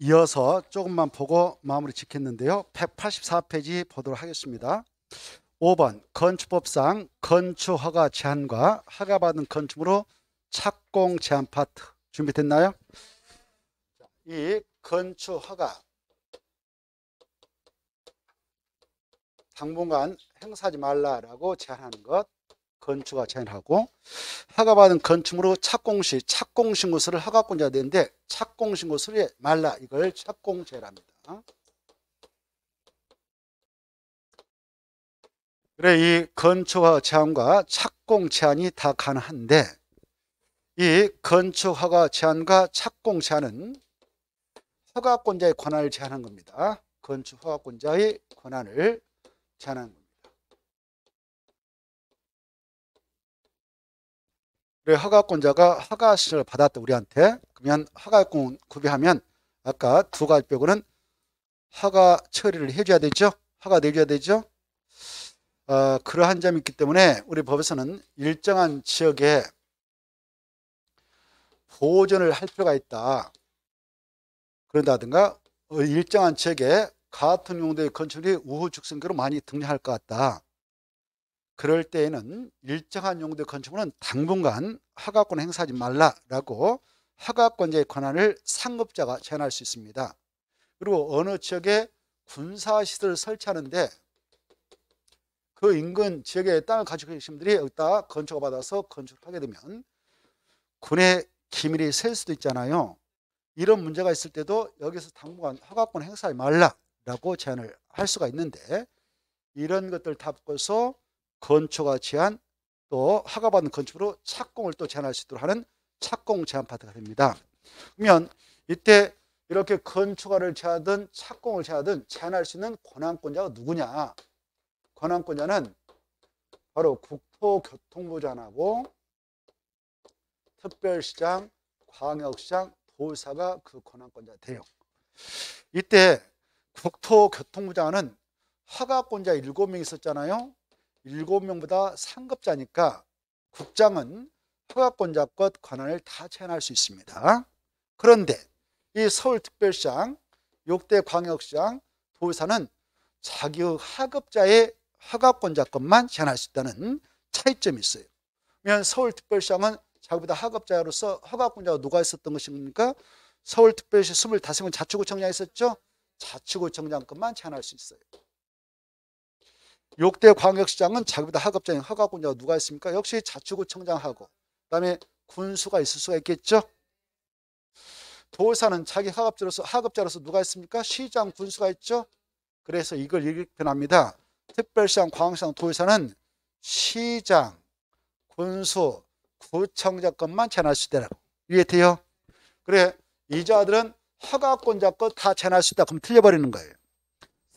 이어서 조금만 보고 마무리 짓겠는데요. 184페이지 보도록 하겠습니다. 5번 건축법상 건축허가 제한과 허가받은 건축물로 착공 제한 파트 준비됐나요? 이 건축허가 당분간 행사하지 말라라고 제한하는 것 건축허가 제한하고, 허가받은 건축물로 착공시 착공신고서를 허가권자가 되는데 착공신고서를 말라, 이걸 착공제한합니다. 그래, 이 건축허가 제한과 착공 제한이 다 가능한데, 이 건축허가 제한과 착공 제한은 허가권자의 권한을 제한한 겁니다. 건축허가권자의 권한을 제한한 겁니다. 그래, 허가권자가 허가신청을 받았다 우리한테. 그러면 허가권 구비하면 아까 두 가지 빼고는 허가 처리를 해줘야 되죠. 허가 내줘야 되죠. 그러한 점이 있기 때문에 우리 법에서는 일정한 지역에 보존을 할 필요가 있다. 그런다든가 일정한 지역에 같은 용도의 건축물이 우후죽순으로 많이 등장할 것 같다. 그럴 때에는 일정한 용도의 건축물은 당분간 허가권 행사하지 말라라고 허가권자의 권한을 상급자가 제한할 수 있습니다. 그리고 어느 지역에 군사시설을 설치하는데 그 인근 지역에 땅을 가지고 계신 분들이 여기다 건축을 받아서 건축을 하게 되면 군의 기밀이 셀 수도 있잖아요. 이런 문제가 있을 때도 여기서 당분간 허가권 행사하지 말라라고 제한을 할 수가 있는데, 이런 것들 다 바꿔서 건축허가 제한, 또 허가받은 건축으로 착공을 또 제한할 수 있도록 하는 착공 제한 파트가 됩니다. 그러면 이때 이렇게 건축허가를 제하든 착공을 제하든 제한할 수 있는 권한권자가 누구냐? 권한권자는 바로 국토교통부장하고 특별시장, 광역시장, 도의사가 그 권한권자가 돼요. 이때 국토교통부장은 허가권자 7명 있었잖아요. 7명보다 상급자니까 국장은 허가권자껏 권한을 다 제한할 수 있습니다. 그런데 이 서울특별시장, 6대 광역시장, 도의사는 자기의 하급자의 허가권자권만 제한할 수 있다는 차이점이 있어요. 그러면 서울특별시장은 자기보다 하급자로서 허가권자가 누가 있었던 것입니까? 서울특별시 25명 자치구청장이 있었죠. 자치구청장권만 제한할 수 있어요. 6대 광역시장은 자기보다 하급자인 허가권자가 누가 있습니까? 역시 자치구청장하고 그다음에 군수가 있을 수가 있겠죠. 도의사는 자기 하급자로서 누가 있습니까? 시장, 군수가 있죠. 그래서 이걸 이렇게 표현합니다. 특별시장, 광역시장, 도의사는 시장, 군수, 구청장권만 제한할 수 있다라고. 이해돼요? 그래, 이 자들은 허가권자권 다 제한할 수 있다. 그럼 틀려버리는 거예요.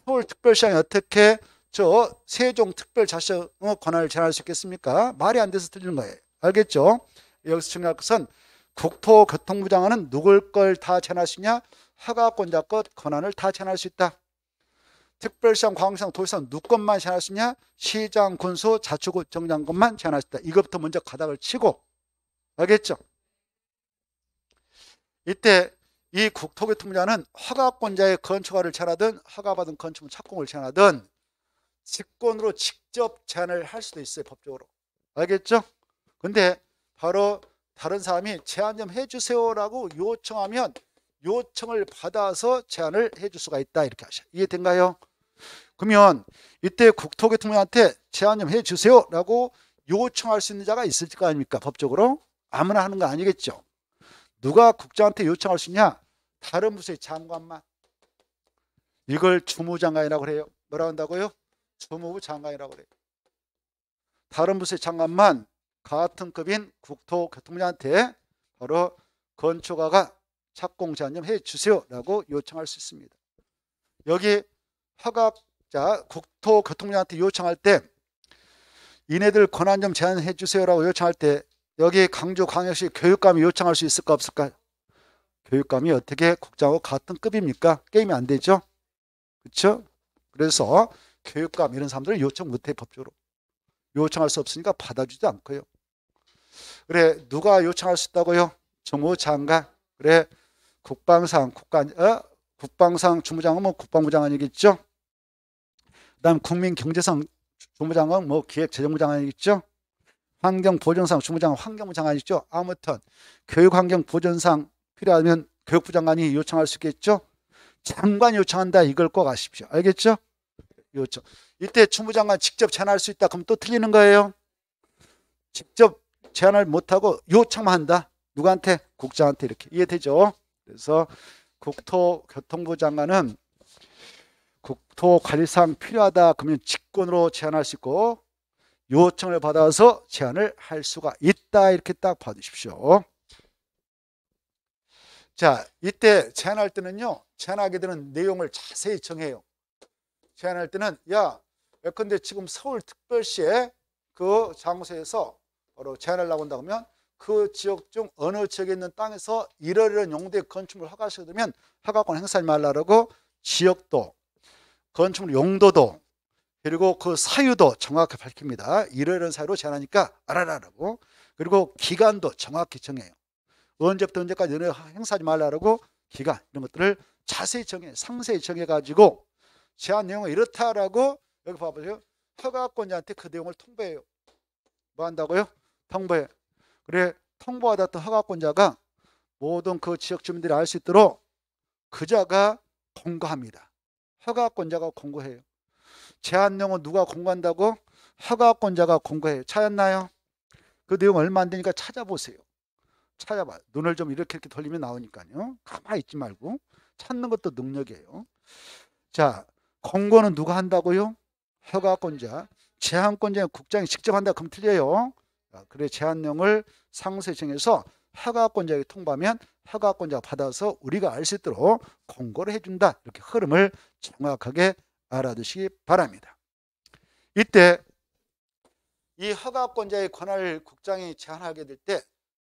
서울특별시장이 어떻게 저 세종특별자치구 권한을 제한할 수 있겠습니까? 말이 안 돼서 틀리는 거예요. 알겠죠? 여기서 중요할 것은 국토교통부장은 누굴 걸 다 제한할 수 있냐? 허가권자권 권한을 다 제한할 수 있다. 특별시장, 광역시장, 도시장 누구 것만 제한할 수 있냐? 시장, 군수, 자치구청장 것만 제한할 수 있다. 이것부터 먼저 가닥을 치고, 알겠죠? 이때 이 국토교통부장은 허가권자의 건축허가를 제한하든 허가받은 건축물 착공을 제한하든 직권으로 직접 제한을 할 수도 있어요. 법적으로. 알겠죠? 근데 바로 다른 사람이 제한 좀 해주세요라고 요청하면 요청을 받아서 제한을 해줄 수가 있다. 이렇게 하셔요. 이해된가요? 그러면 이때 국토교통부한테 제한 좀 해주세요라고 요청할 수 있는 자가 있을 거 아닙니까? 법적으로. 아무나 하는 거 아니겠죠. 누가 국장한테 요청할 수 있냐? 다른 부서의 장관만. 이걸 주무장관이라고 그래요. 뭐라고 한다고요? 주무부 장관이라고 그래요. 다른 부서의 장관만 같은 급인 국토교통부장한테 바로 건축허가 착공 제한 좀 해주세요라고 요청할 수 있습니다. 여기 허가자 국토교통부장한테 요청할 때 이네들 권한 좀 제한해 주세요라고 요청할 때 여기 강주광역시 교육감이 요청할 수 있을까 없을까요? 교육감이 어떻게 국장하고 같은 급입니까? 게임이 안 되죠. 그렇죠? 그래서 교육감 이런 사람들을 요청 못해. 법적으로 요청할 수 없으니까 받아주지 않고요. 그래, 누가 요청할 수 있다고요? 정무장관. 그래, 국방상 국방상 주무장은 국방부 장관이겠죠. 그다음 국민경제상 주무장은 기획재정부 장관이겠죠. 환경보전상 주무장은 환경부 장관이죠. 아무튼 교육환경보전상 필요하면 교육부 장관이 요청할 수 있겠죠. 장관이 요청한다 이걸 꼭 아십시오. 알겠죠? 요청. 이때 주무장관 직접 제안할 수 있다. 그럼 또 틀리는 거예요. 직접 제안을 못하고 요청만 한다. 누구한테? 국장한테. 이렇게 이해되죠? 그래서 국토교통부 장관은 국토관리상 필요하다 그러면 직권으로 제안할 수 있고 요청을 받아서 제안을 할 수가 있다. 이렇게 딱 봐주십시오. 자, 이때 제안할 때는요. 제안하게 되는 내용을 자세히 정해요. 제안할 때는 예컨대 지금 서울특별시에 그 장소에서 바로 제안하려고 한다고 하면 그 지역 중 어느 지역에 있는 땅에서 이러이러한 용도의 건축물을 허가하시게 되면 허가권 행사하지 말라고 지역도, 건축물 용도도, 그리고 그 사유도 정확히 밝힙니다. 이러이러한 사유로 제안하니까 알아라라고. 그리고 기간도 정확히 정해요. 언제부터 언제까지 너네 행사하지 말라고 기간 이런 것들을 자세히 정해, 상세히 정해가지고 제안 내용은 이렇다라고 여기 봐보세요. 허가권자한테 그 내용을 통보해요. 뭐 한다고요? 통보해. 그래 통보받았던 허가권자가 모든 그 지역 주민들이 알 수 있도록 그자가 공고합니다. 허가권자가 공고해요. 제안 내용은 누가 공고한다고? 허가권자가 공고해요. 찾았나요? 그 내용 얼마 안 되니까 찾아보세요. 찾아봐. 눈을 좀 이렇게 돌리면 나오니까요. 가만히 있지 말고 찾는 것도 능력이에요. 자, 공고는 누가 한다고요? 허가권자. 제한권자는 국장이 직접 한다 그럼 틀려요. 그래 제한령을 상세 정해서 허가권자에게 통보하면 허가권자가 받아서 우리가 알 수 있도록 공고를 해준다. 이렇게 흐름을 정확하게 알아두시기 바랍니다. 이때 이 허가권자의 권한을 국장이 제한하게 될 때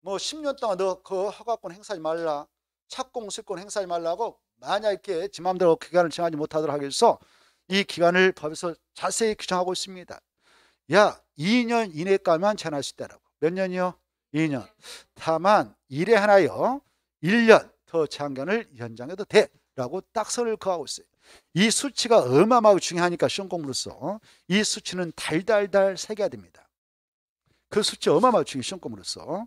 10년 동안 너 그 허가권 행사하지 말라, 착공 수익권 행사하지 말라고 만약 이렇게 지 마음대로 기간을 정하지 못하도록 하기 위해서 이 기간을 법에서 자세히 규정하고 있습니다. 2년 이내까지만 제한할 수 있다라고. 몇 년이요? 2년. 다만 일에 하나요 1년 더 제한기간을 연장해도 돼라고 딱 선을 그하고 있어요. 이 수치가 어마어마하게 중요하니까 시험 공부로서 이 수치는 달달달 새겨야 됩니다. 그 수치 어마어마하게 중요해 시험 공부로서.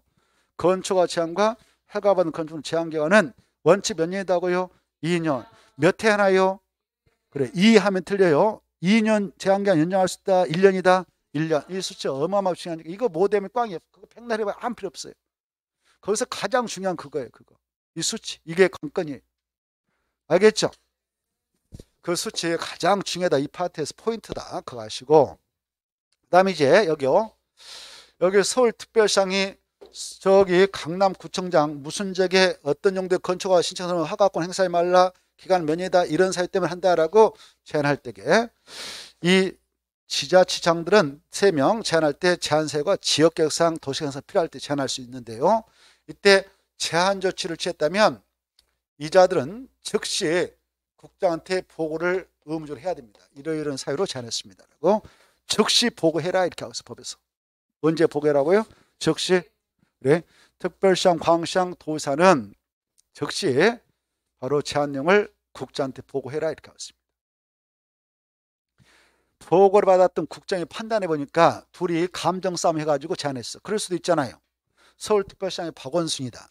건축허가 제한과 허가받은 건축물 제한기간은 원칙 몇 년이다고요? 2년. 몇 해 하나요? 그래 2 하면 틀려요. 2년 제한기간 연장할 수 있다. 1년이다. 1년. 이 수치 어마어마하게 중요하니까 이거 뭐 되면 꽝이에요. 그거 백날 해봐야 아무 필요 없어요. 거기서 가장 중요한 그거예요. 그거. 이 수치. 이게 관건이에요. 알겠죠? 그 수치 가장 중요하다. 이 파트에서 포인트다. 그거 아시고. 그 다음에 이제 여기요. 여기 서울특별시장이 저기 강남구청장 무슨 지역에 어떤 용도의 건축허가 신청하면 허가권 행사하지 말라. 기간 몇 년이다. 이런 사유 때문에 한다라고 제안할 때에 이 지자체장들은 3명 제안할 때 제한사유가 지역계획상 도시계획상 필요할 때 제안할 수 있는데요. 이때 제한 조치를 취했다면 이자들은 즉시 국장한테 보고를 의무적으로 해야 됩니다. 이러이러한 사유로 제안했습니다. 라고 즉시 보고해라 이렇게 하고 있어 법에서. 언제 보고해라고요? 즉시. 그래. 특별시장, 광시장, 도사는 즉시 바로 제안 내용을 국장한테 보고해라 이렇게 하고 있습니다. 보고를 받았던 국장이 판단해 보니까 둘이 감정 싸움 해가지고 제안했어. 그럴 수도 있잖아요. 서울특별시장이 박원순이다.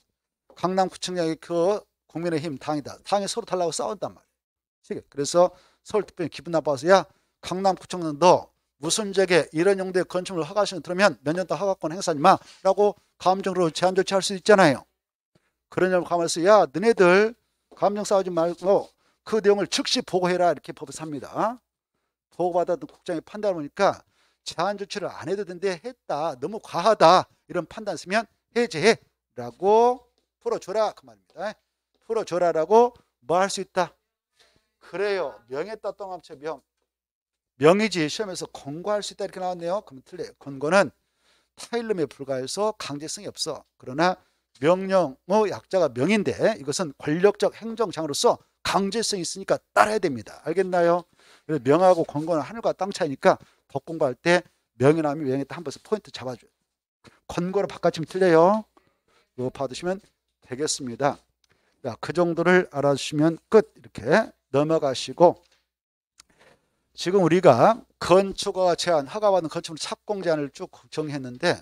강남구청장이 그 국민의힘 당이다. 당이 서로 달라고 싸운단 말이에요. 그래서 서울특별시 기분 나빠서 강남구청장 너 무슨 지역에 이런 용도의 건축물을 허가시는 들으면 몇 년 동안 허가권 행사하지 마라고 감정으로 제한 조치할 수 있잖아요. 그러냐고 가면서 너네들 감정 싸우지 말고 그 내용을 즉시 보고해라 이렇게 법에서 합니다. 보고받았던 국장이 판단을 보니까 제한 조치를 안 해도 된대 했다. 너무 과하다. 이런 판단 쓰면 해제해라고 풀어줘라 그 말입니다. 풀어줘라라고 뭐 할 수 있다. 그래요. 명했다 똥함체 명이지 시험에서 권고할 수 있다 이렇게 나왔네요. 그러면 틀려요. 권고는 타일름에 불과해서 강제성이 없어. 그러나 명령의 약자가 명인데 이것은 권력적 행정장으로서 강제성이 있으니까 따라야 됩니다. 알겠나요? 그래서 명하고 권고는 하늘과 땅 차이니까 법 공부할 때 명이나면 명했다 한 번씩 포인트 잡아줘요. 권고로 바꿔치면 틀려요. 이거 받으시면 되겠습니다. 자, 그 정도를 알아주시면 끝. 이렇게 넘어가시고, 지금 우리가 건축허가 제한, 허가받은 건축물 착공 제한을 쭉 정했는데,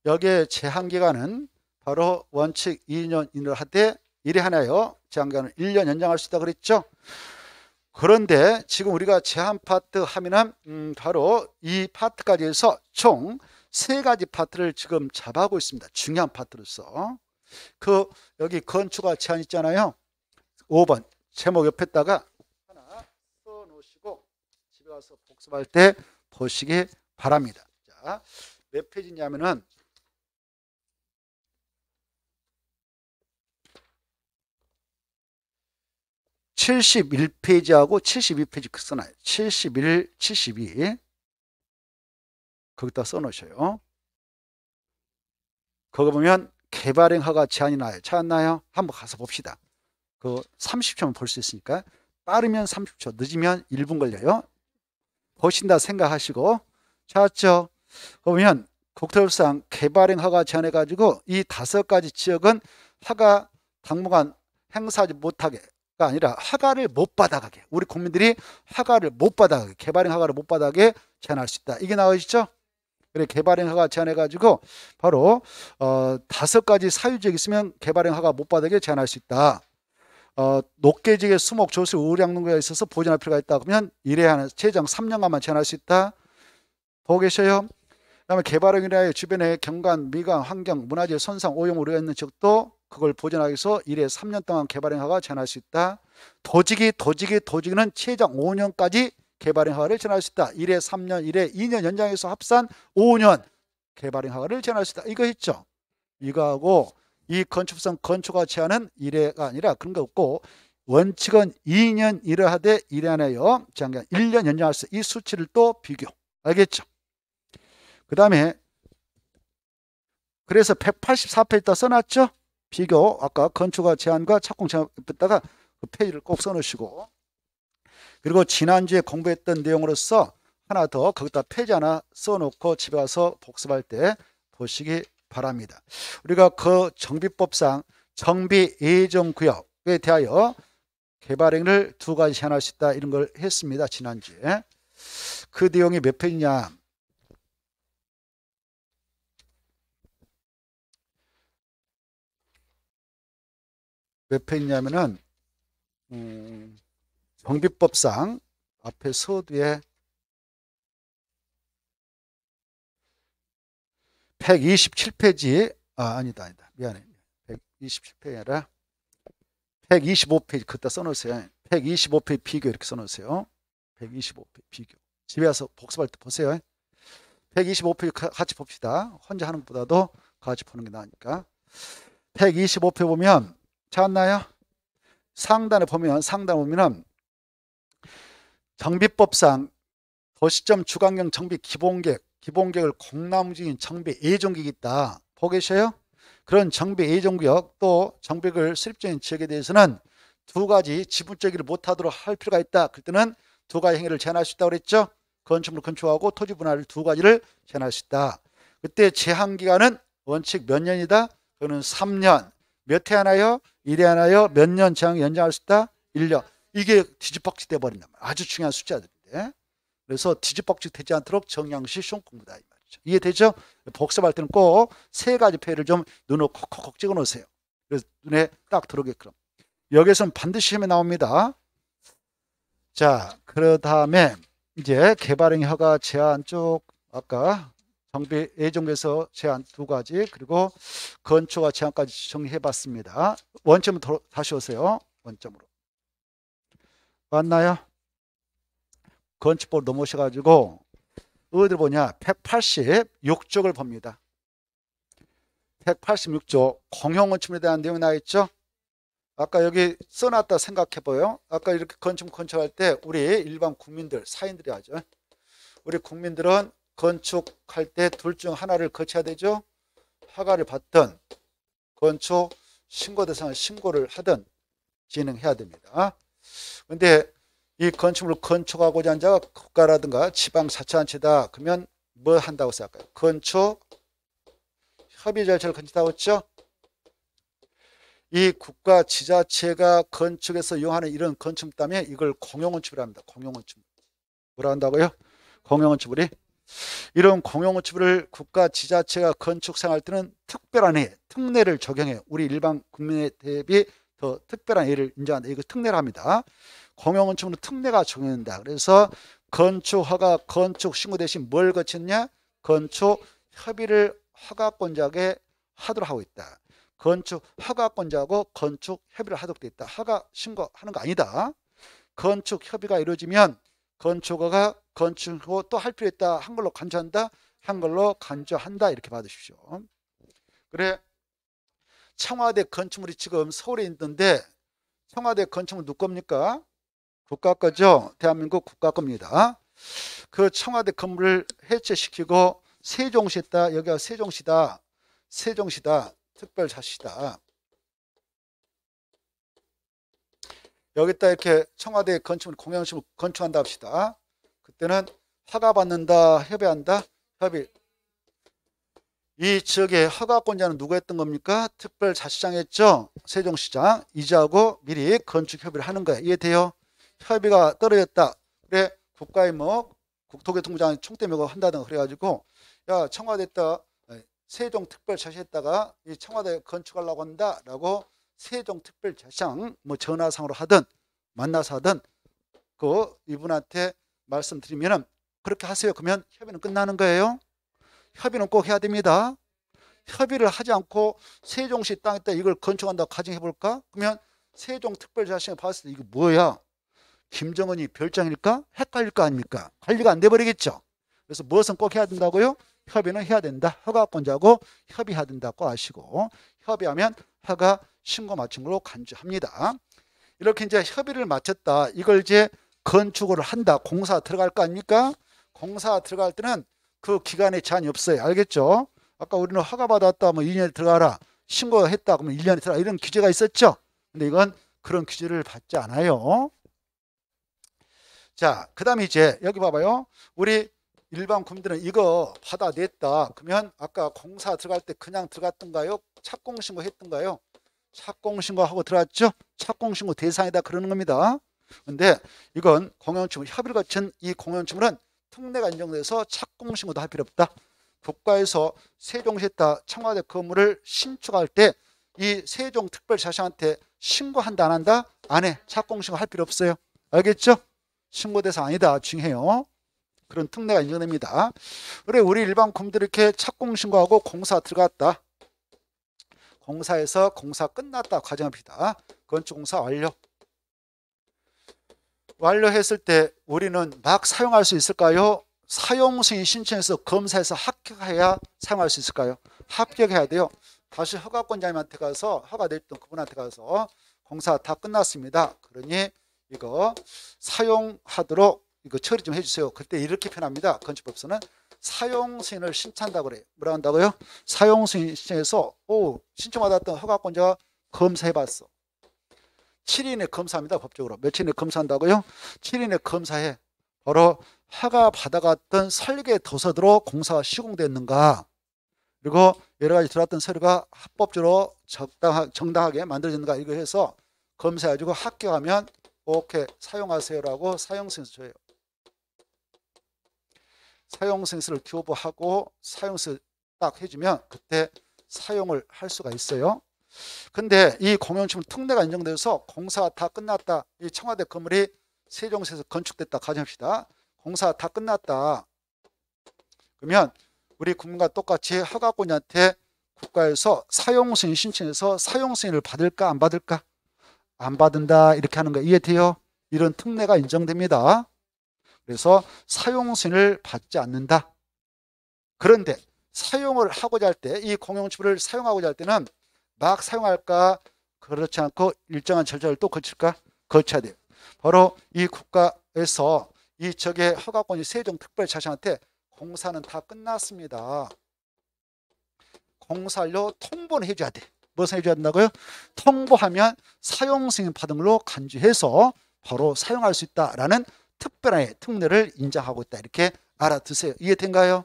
여기에 제한기간은 바로 원칙 2년 이내로 하되 1회 하나요. 제한기간을 1년 연장할 수 있다 그랬죠. 그런데 지금 우리가 제한 파트 하면은 바로 이 파트까지 해서 총 3가지 파트를 지금 잡아가고 있습니다. 중요한 파트로서. 여기 건축허가 제한 있잖아요. 5번 제목 옆에다가 하나 써 놓으시고 집에 가서 복습할 때 보시기 바랍니다. 자, 몇 페이지냐면은 71페이지하고 72페이지 써놔요. 71, 72 거기다 써놓으셔요. 거기 보면 개발행 허가 제한이 나요. 찾았나요? 한번 가서 봅시다. 30초면 볼 수 있으니까. 빠르면 30초, 늦으면 1분 걸려요. 보신다 생각하시고. 찾았죠? 보면 국토법상 개발행 허가 제한해가지고 이 5가지 지역은 허가 당분간 행사하지 못하게 아니라 허가를 못 받아가게, 우리 국민들이 허가를 못 받아가게, 개발행 허가를 못 받아가게 제한할 수 있다. 이게 나오시죠? 그래, 개발행 허가 제한해가지고 바로 5가지 사유지역이 있으면 개발행 허가 못 받아게 제한할 수 있다. 녹개지역의 수목, 조수, 우량농가에 있어서 보존할 필요가 있다. 그러면 1회 하나 최장 3년간만 제한할 수 있다. 보고 계셔요? 그다음에 개발행위라의 주변의 경관, 미관, 환경, 문화재 손상, 오염 우려가 있는 지역도 그걸 보존하기 위해서 1회 3년 동안 개발행 허가 제한할 수 있다. 도지기는 최장 5년까지 개발행 허가를 제한할 수 있다. 1회 3년, 1회 2년 연장해서 합산 5년 개발행 허가를 제한할 수 있다. 이거 있죠? 이거하고 이 건축성 건축허가 제한은 1회가 아니라 그런 거 없고 원칙은 2년 1회 하되 1회 하나요. 제한 1년 연장할 수 있다. 이 수치를 또 비교. 알겠죠? 그 다음에 그래서 184페이지다 써놨죠? 비교, 아까 건축허가 제한과 착공 제한에다가 그 페이지를 꼭 써놓으시고, 그리고 지난주에 공부했던 내용으로서 하나 더 거기다 페이지 하나 써놓고 집에 가서 복습할 때 보시기 바랍니다. 우리가 그 정비법상 정비 예정구역에 대하여 개발행위를 2가지 제한할 수 있다 이런 걸 했습니다. 지난주에. 그 내용이 몇 페이지냐? 몇 페이지냐면은 정비법상 앞에 서두에 127페이지 아니다 미안해 127페이지 아니라 125페이지 그때 써놓으세요. 125페이지 비교 이렇게 써놓으세요. 125페이지 비교. 집에 와서 복습할 때 보세요. 125페이지 같이 봅시다. 혼자 하는 것보다도 같이 보는 게 나으니까. 125페이지 보면 찾았나요? 상단에 보면 정비법상 도시점 주관경 정비 기본계획을 공람 중인 정비 예정구역이 있다. 보고 계셔요? 그런 정비 예정구역 또 정비를 수립 중인 지역에 대해서는 2가지 지분적이를 못하도록 할 필요가 있다. 그때는 2가지 행위를 제한할 수 있다고 그랬죠. 건축물 건축하고 토지 분할을 2가지를 제한할 수 있다. 그때 제한기간은 원칙 몇 년이다? 그거는 3년. 몇 회 하나요? 1회 하나요? 몇 년 제한 연장할 수 있다? 1년. 이게 뒤집박지 돼버린단 말이에요. 아주 중요한 숫자들인데. 그래서 뒤집박지 되지 않도록 정량시 시험 공부다 이 말이죠. 이해되죠? 복습할 때는 꼭 3가지 페이지를 좀 눈으로 콕콕콕 찍어 놓으세요. 그래서 눈에 딱 들어오게끔. 여기서는 반드시 시험에 나옵니다. 자, 그 다음에 이제 개발행 허가 제한 쪽 아까 정비 예정에서 제한 2가지 그리고 건축허가 제한까지 정리해 봤습니다. 원점으로 다시 오세요. 원점으로. 맞나요? 건축법 넘어오셔가지고 어디를 보냐? 186쪽을 봅니다. 186쪽 공용건축물에 대한 내용이 나와있죠? 아까 여기 써놨다 생각해봐요. 아까 이렇게 건축할 때 우리 일반 국민들, 사인들이 하죠. 우리 국민들은 건축할 때 둘 중 하나를 거쳐야 되죠. 허가를 받든 건축 신고 대상을 신고를 하든 진행해야 됩니다. 근데 이 건축물을 건축하고자 하는 자가 국가라든가 지방자치단체다. 그러면 뭐 한다고 생각할까요? 건축 협의 절차를 거친다고 했죠. 이 국가 지자체가 건축에서 이용하는 이런 건축물 때문에 이걸 공용건축이라 합니다. 공용건축. 뭐라 한다고요? 공용건축물이. 이런 공용건축물을 국가 지자체가 건축생활 때는 특별한 예, 특례를 적용해요. 우리 일반 국민에 대비 더 특별한 예를 인정한다. 이거 특례를 합니다. 공용건축물은 특례가 적용된다. 그래서 건축허가, 건축신고 대신 뭘 거치느냐? 건축협의를 허가권자에게 하도록 하고 있다. 건축허가권자하고 건축협의를 하도록 되어 있다. 허가 신고하는 거 아니다. 건축협의가 이루어지면 건축허가, 건축허가 또 할 필요 있다. 한 걸로 간주한다. 한 걸로 간주한다. 이렇게 받으십시오. 그래, 청와대 건축물이 지금 서울에 있는데 청와대 건축물 누구 겁니까? 국가 거죠. 대한민국 국가 겁니다. 그 청와대 건물을 해체시키고 세종시에 있다. 여기가 세종시다. 세종시다. 특별자치시다. 여기다 이렇게 청와대 건축물 공용식으로 건축한다 합시다. 그때는 허가 받는다. 협의한다. 협의. 이 지역의 허가권자는 누가 했던 겁니까? 특별자치장 했죠. 세종시장. 이자하고 미리 건축 협의를 하는 거예요. 이해돼요? 협의가 떨어졌다. 그래, 국가의 뭐 국토교통부장이 총대명을 한다든가 그래가지고 야, 청와대에다 세종특별자치했다가 이 청와대 건축하려고 한다라고 세종특별자치장 뭐 전화상으로 하든 만나서 하든 그 이분한테 말씀드리면은 그렇게 하세요. 그러면 협의는 끝나는 거예요. 협의는 꼭 해야 됩니다. 협의를 하지 않고 세종시 땅에다 이걸 건축한다고 가정해볼까? 그러면 세종특별자치에 봤을 때 이거 뭐야? 김정은이 별장일까? 헷갈릴 거 아닙니까? 관리가 안 돼버리겠죠. 그래서 무엇은 꼭 해야 된다고요? 협의는 해야 된다. 허가권자하고 협의해야 된다고 아시고 협의하면 허가 신고 마친 걸로 간주합니다. 이렇게 이제 협의를 마쳤다. 이걸 이제 건축을 한다. 공사 들어갈 거 아닙니까? 공사 들어갈 때는 그 기간에 제한이 없어요. 알겠죠? 아까 우리는 허가 받았다. 뭐 2년에 들어가라. 신고했다. 그러면 1년에 들어가. 이런 규제가 있었죠. 근데 이건 그런 규제를 받지 않아요. 자, 그 다음에 이제 여기 봐봐요. 우리 일반 국민들은 이거 받아냈다. 그러면 아까 공사 들어갈 때 그냥 들어갔던가요? 착공신고 했던가요? 착공신고하고 들어갔죠? 착공신고 대상이다 그러는 겁니다. 근데 이건 공용축물 협의를 거친 이 공용축물은 특례가 인정돼서 착공신고도 할 필요 없다. 국가에서 세종시에다 청와대 건물을 신축할 때 이 세종특별자치한테 신고한다 안 한다? 안 해. 착공신고 할 필요 없어요. 알겠죠? 신고 대상 아니다. 중요해요. 그런 특례가 인정됩니다. 그래, 우리 일반 국민들이 이렇게 착공신고하고 공사 들어갔다. 공사에서 공사 끝났다. 가정합시다. 건축공사 완료. 완료했을 때 우리는 막 사용할 수 있을까요? 사용승인 신청해서 검사해서 합격해야 사용할 수 있을까요? 합격해야 돼요. 다시 허가권자님한테 가서 허가냈던 그분한테 가서 공사 다 끝났습니다. 그러니 이거 사용하도록 이거 처리 좀 해주세요. 그때 이렇게 표현합니다. 건축법서는 사용승인을 신청한다고 그래요. 뭐라 한다고요? 사용승인 신청해서 신청받았던 허가권자가 검사해봤어. 7일에 검사합니다. 법적으로. 며칠에 검사한다고요? 7일에 검사해. 바로 허가 받아갔던 설계 도서대로 공사가 시공됐는가, 그리고 여러 가지 들어왔던 서류가 합법적으로 정당하게 만들어졌는가, 이거 해서 검사해가지고 합격하면 오케이 사용하세요라고 사용승인서 줘요. 사용승인서를 교부하고 사용승인서 딱 해주면 그때 사용을 할 수가 있어요. 근데 이 공용축물 특례가 인정돼서 공사가 다 끝났다. 이 청와대 건물이 세종시에서 건축됐다 가정합시다. 공사 다 끝났다. 그러면 우리 국민과 똑같이 허가권자한테 국가에서 사용승인 신청해서 사용승인을 받을까 안 받을까? 안 받는다 이렇게 하는 거 이해돼요? 이런 특례가 인정됩니다. 그래서 사용승인을 받지 않는다. 그런데 사용을 하고자 할 때, 이 공용축물을 사용하고자 할 때는 막 사용할까? 그렇지 않고 일정한 절차를 또 거칠까? 거쳐야 돼요. 바로 이 국가에서 이 적의 허가권이 세종특별자치한테 공사는 다 끝났습니다. 공사료 통보는 해줘야 돼. 무엇을 해줘야 된다고요? 통보하면 사용승인 받은 걸로 간주해서 바로 사용할 수 있다라는 특별한 특례를 인정하고 있다. 이렇게 알아두세요. 이해된가요?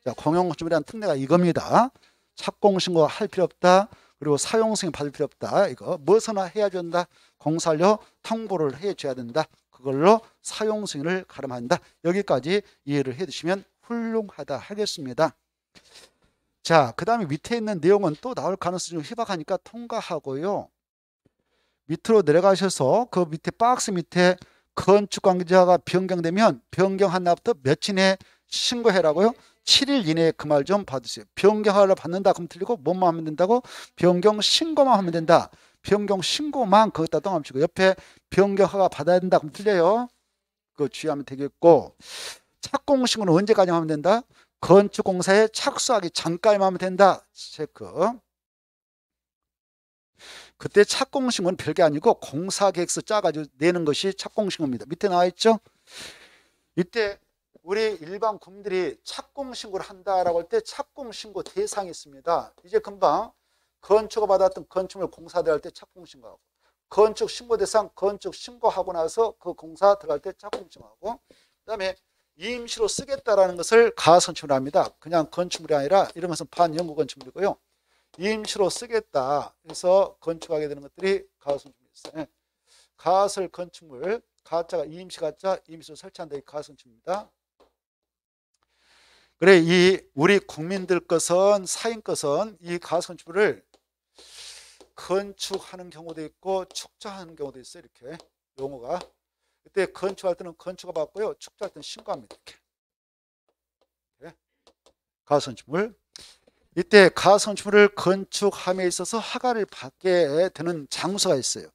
자, 공용건축물이라는 특례가 이겁니다. 착공신고 할 필요 없다. 그리고 사용승인 받을 필요 없다. 이거 무엇이나 해야 된다. 공사료 통보를 해줘야 된다. 그걸로 사용승인을 가름한다. 여기까지 이해를 해두시면 훌륭하다 하겠습니다. 자, 그 다음에 밑에 있는 내용은 또 나올 가능성이 좀 희박하니까 통과하고요. 밑으로 내려가셔서 그 밑에 박스 밑에 건축관계자가 변경되면 변경한 날부터 며칠 내에 신고해라고요. 7일 이내에 그 말 좀 받으세요. 변경하려 받는다 그럼 틀리고 뭐만 하면 된다고? 변경 신고만 하면 된다. 변경 신고만 거기다 떠감치고 옆에 변경허가 받아야 된다 그럼 틀려요. 그거 주의하면 되겠고, 착공 신고는 언제까지 하면 된다? 건축공사에 착수하기 전까지만 하면 된다. 체크. 그때 착공신고는 별게 아니고 공사계획서 짜가지고 내는 것이 착공신고입니다. 밑에 나와 있죠? 이때 우리 일반 국민들이 착공신고를 한다라고 할 때 착공신고 대상이 있습니다. 이제 금방 건축을 받았던 건축물 공사 들어갈 때 착공신고하고, 건축 신고 대상 건축 신고하고 나서 그 공사 들어갈 때 착공신고하고, 그 다음에 임시로 쓰겠다라는 것을 가선축을 합니다. 그냥 건축물이 아니라 이런 것은 반영구 건축물이고요. 임시로 쓰겠다 해서 건축하게 되는 것들이 가선축물이 있어요. 가설 건축물, 가짜가 임시 가짜, 임시로 설치한다. 이 가선축입니다. 그래, 이 우리 국민들 것은 사인 것은 이 가선축물을 건축하는 경우도 있고 축조하는 경우도 있어요. 이렇게 용어가. 그때 건축할 때는 건축을 받고요. 축조할 때는 신고합니다. 이렇게. 가선축물. 이때 가선축물을 건축함에 있어서 허가를 받게 되는 장소가 있어요.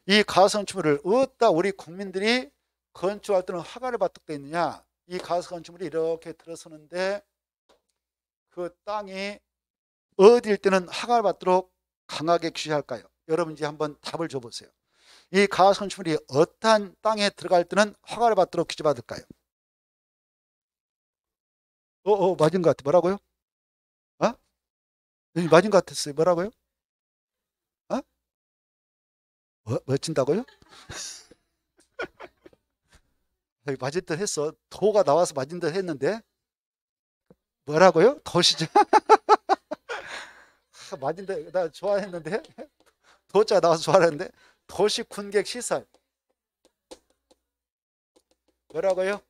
이 가선축물을 어디다 우리 국민들이 건축할 때는 허가를 받도록 되어 있느냐? 이 가선축물이 이렇게 들어서는데 그 땅이 어디일 때는 허가를 받도록 강하게 규제할까요? 여러분 이제 한번 답을 줘보세요. 이 가선축물이 어떠한 땅에 들어갈 때는 허가를 받도록 규제받을까요? 맞은 것 같아. 뭐라고요? 맞은 것 같았어요. 뭐라고요? 멋진다고요? 맞을 듯 했어. 도가 나와서 맞은 듯 했는데 뭐라고요? 도시죠? 맞은 듯, 나 좋아했는데 도자 나와서 좋아했는데 도시 군객 시설 뭐라고요?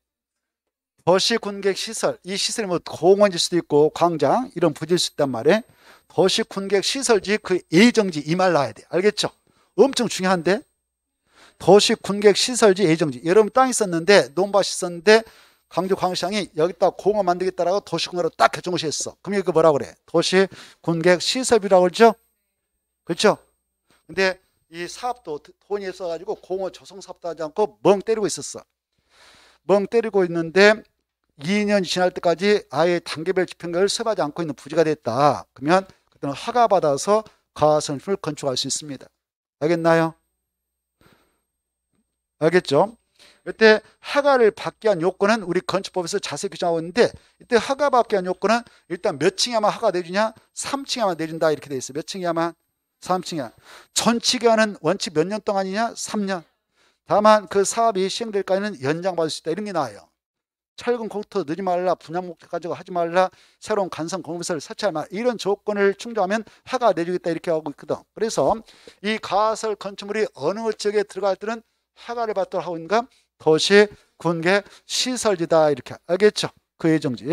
도시 군객 시설. 이 시설이 뭐 공원일 수도 있고 광장 이런 부지일 수 있단 말이에요. 도시 군객 시설지 그 예정지 이 말 나와야 돼. 알겠죠? 엄청 중요한데 도시 군객 시설지 예정지. 여러분 땅 있었는데 논밭이 있었는데 광주광시장이 여기다 공원 만들겠다라고 도시공원으로 딱 결정을 했어. 그럼 이거 뭐라고 그래? 도시 군객 시설이라고 그러죠? 그렇죠? 근데 이 사업도 돈이 있어가지고 공원 조성 사업도 하지 않고 멍 때리고 있었어. 멍 때리고 있는데 2년 지날 때까지 아예 단계별 집행을 수행하지 않고 있는 부지가 됐다. 그러면 그때는 허가 받아서 가선축을 건축할 수 있습니다. 알겠나요? 알겠죠? 이때 허가를 받기 위한 요건은 우리 건축법에서 자세히 규정하고 있는데 이때 허가 받기 위한 요건은 일단 몇 층이야만 허가 내주냐? 3층이야만 내준다 이렇게 돼 있어요. 몇 층이야만? 3층이야. 전치 기간은 원칙 몇 년 동안이냐? 3년. 다만 그 사업이 시행될까지는 연장받을 수 있다. 이런 게 나와요. 철근 공터 넣지 말라, 분양 목적 가지고 하지 말라, 새로운 간선 공급시설을 설치하지 말라, 이런 조건을 충족하면 허가 내주겠다 이렇게 하고 있거든. 그래서 이 가설 건축물이 어느 지역에 들어갈 때는 허가를 받도록 하고 있는가? 도시 군계 시설지다 이렇게. 알겠죠? 그 예정지.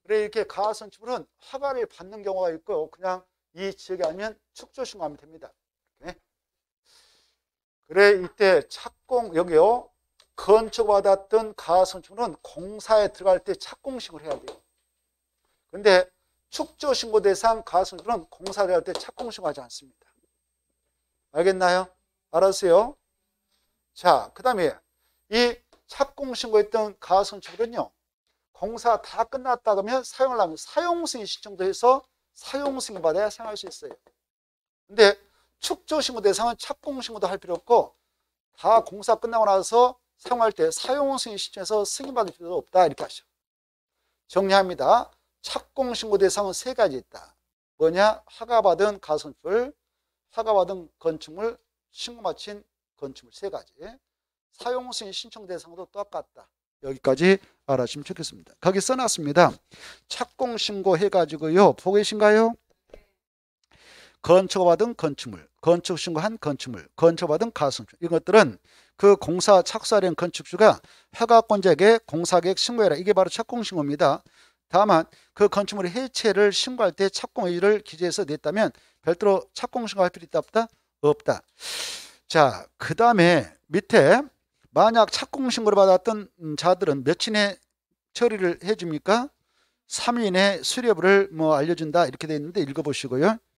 그래 이렇게 가설 건축물은 허가를 받는 경우가 있고 그냥 이 지역이 아니면 축조 신고하면 됩니다. 이렇게. 그래 이때 착공 여기요. 건축받았던 가선축물은 공사에 들어갈 때 착공신고를 해야 돼요. 그런데 축조신고 대상 가선축물은 공사에 들어갈 때 착공신고하지 않습니다. 알겠나요? 알았어요? 자, 그 다음에 이 착공신고했던 가선축물은요. 공사 다 끝났다 그러면 사용을 하면 사용승인 신청도 해서 사용승인 받아야 사용할 수 있어요. 근데 축조신고 대상은 착공신고도 할 필요 없고 다 공사 끝나고 나서 사용할 때 사용승인 신청해서 승인받을 필요도 없다 이렇게 하죠. 정리합니다. 착공신고 대상은 세 가지 있다. 뭐냐? 허가받은 가선축물, 허가받은 건축물, 신고 마친 건축물 세 가지. 사용승인 신청 대상도 똑같다. 여기까지 알아주시면 좋겠습니다. 거기 써놨습니다. 착공신고 해가지고요. 보고 계신가요? 건축받은 건축물, 건축 신고한 건축물, 건축받은 가성축 이것들은 그 공사 착수하려는 건축주가 허가권자에게 공사계획 신고해라. 이게 바로 착공신고입니다. 다만 그 건축물의 해체를 신고할 때 착공의의를 기재해서 냈다면 별도로 착공신고할 필요 있다 없다? 없다. 자, 그 다음에 밑에 만약 착공신고를 받았던 자들은 며칠 내에 처리를 해줍니까? 3일 이내 수리여부를 알려준다 이렇게 돼 있는데 읽어보시고요.